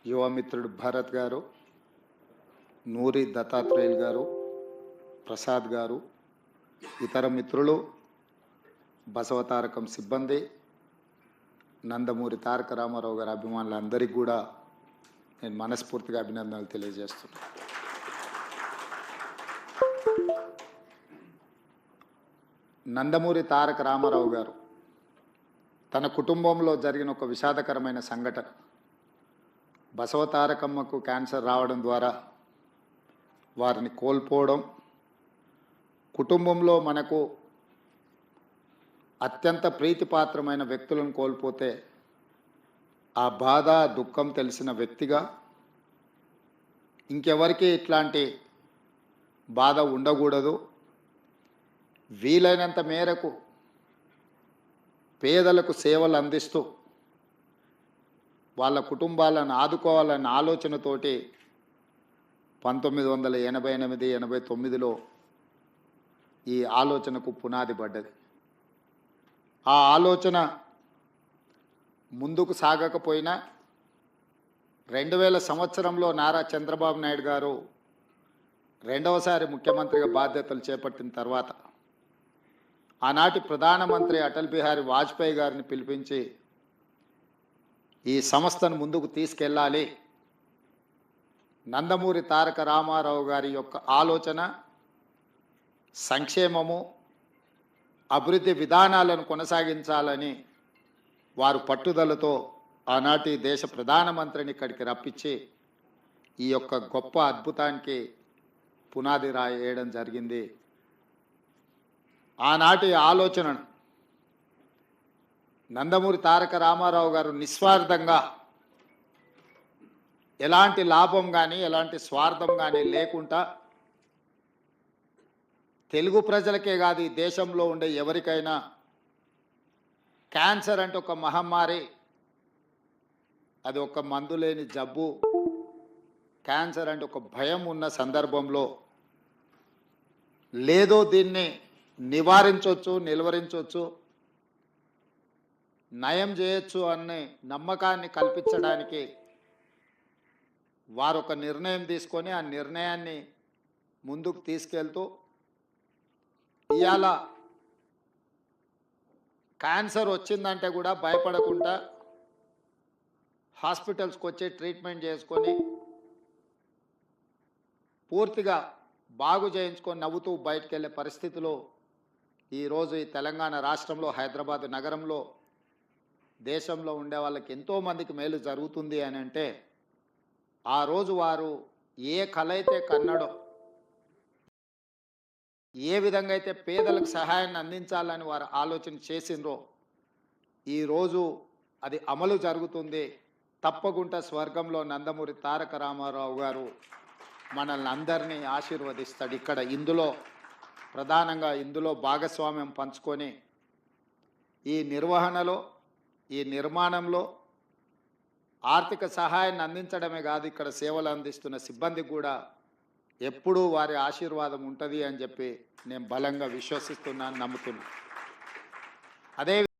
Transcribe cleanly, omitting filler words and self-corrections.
యువమిత్రుడు భరత్ గారు, నూరి దత్తాత్రేయులు గారు, ప్రసాద్ గారు, ఇతర మిత్రులు, బసవతారకం సిబ్బంది, నందమూరి తారక రామారావు గారి అభిమానులందరికీ కూడా నేను మనస్ఫూర్తిగా అభినందనలు తెలియజేస్తున్నాను. నందమూరి తారక రామారావు గారు తన కుటుంబంలో జరిగిన ఒక విషాదకరమైన సంఘటన, బసవతారకమ్మకు క్యాన్సర్ రావడం ద్వారా వారిని కోల్పోవడం, కుటుంబంలో మనకు అత్యంత ప్రీతిపాత్రమైన వ్యక్తులను కోల్పోతే ఆ బాధ దుఃఖం తెలిసిన వ్యక్తిగా ఇంకెవరికి ఇట్లాంటి బాధ ఉండకూడదు, వీలైనంత మేరకు పేదలకు సేవలు అందిస్తూ వాళ్ళ కుటుంబాలను ఆదుకోవాలన్న ఆలోచనతోటి 1988-89లో ఈ ఆలోచనకు పునాది పడ్డది. ఆ ఆలోచన ముందుకు సాగకపోయినా 2000 సంవత్సరంలో నారా చంద్రబాబు నాయుడు గారు రెండవసారి ముఖ్యమంత్రిగా బాధ్యతలు చేపట్టిన తర్వాత ఆనాటి ప్రధానమంత్రి అటల్ బిహారీ వాజ్పేయి గారిని పిలిపించి ఈ సంస్థను ముందుకు తీసుకెళ్ళాలి, నందమూరి తారక రామారావు గారి యొక్క ఆలోచన, సంక్షేమము, అభివృద్ధి విధానాలను కొనసాగించాలని వారు పట్టుదలతో ఆనాటి దేశ ప్రధానమంత్రిని ఇక్కడికి రప్పించి ఈ యొక్క గొప్ప అద్భుతానికి పునాది రాయడం జరిగింది. ఆనాటి ఆలోచనను నందమూరి తారక రామారావు గారు నిస్వార్థంగా, ఎలాంటి లాభం కానీ ఎలాంటి స్వార్థం కానీ లేకుండా తెలుగు ప్రజలకే కాదు, ఈ దేశంలో ఉండే ఎవరికైనా క్యాన్సర్ అంటే ఒక మహమ్మారి, అది ఒక మందు లేని జబ్బు, క్యాన్సర్ అంటే ఒక భయం ఉన్న సందర్భంలో లేదో దీన్ని నివారించవచ్చు, నిలువరించవచ్చు, నయం చేయొచ్చు అనే నమ్మకాన్ని కల్పించడానికి వారు ఒక నిర్ణయం తీసుకొని ఆ నిర్ణయాన్ని ముందుకు తీసుకెళ్తూ ఇవాళ క్యాన్సర్ వచ్చిందంటే కూడా భయపడకుండా హాస్పిటల్స్కి వచ్చి ట్రీట్మెంట్ చేసుకొని పూర్తిగా బాగు చేయించుకొని నవ్వుతూ బయటకు వెళ్ళే పరిస్థితిలో ఈరోజు ఈ తెలంగాణ రాష్ట్రంలో, హైదరాబాద్ నగరంలో, దేశంలో ఉండే వాళ్ళకి ఎంతోమందికి మేలు జరుగుతుంది అని అంటే ఆ రోజు వారు ఏ కళ అయితే కన్నాడో, ఏ విధంగా అయితే పేదలకు సహాయాన్ని అందించాలని వారు ఆలోచన చేసిండ్రో ఈరోజు అది అమలు జరుగుతుంది. తప్పకుండా స్వర్గంలో నందమూరి తారక రామారావు గారు మనల్ని అందరినీ ఆశీర్వదిస్తాడు. ఇక్కడ ప్రధానంగా ఇందులో భాగస్వామ్యం పంచుకొని ఈ నిర్వహణలో, ఈ నిర్మాణంలో ఆర్థిక సహాయాన్ని అందించడమే కాదు, ఇక్కడ సేవలు అందిస్తున్న సిబ్బందికి కూడా ఎప్పుడూ వారి ఆశీర్వాదం ఉంటుంది అని చెప్పి నేను బలంగా విశ్వసిస్తున్నాను, నమ్ముతున్నాను. అదే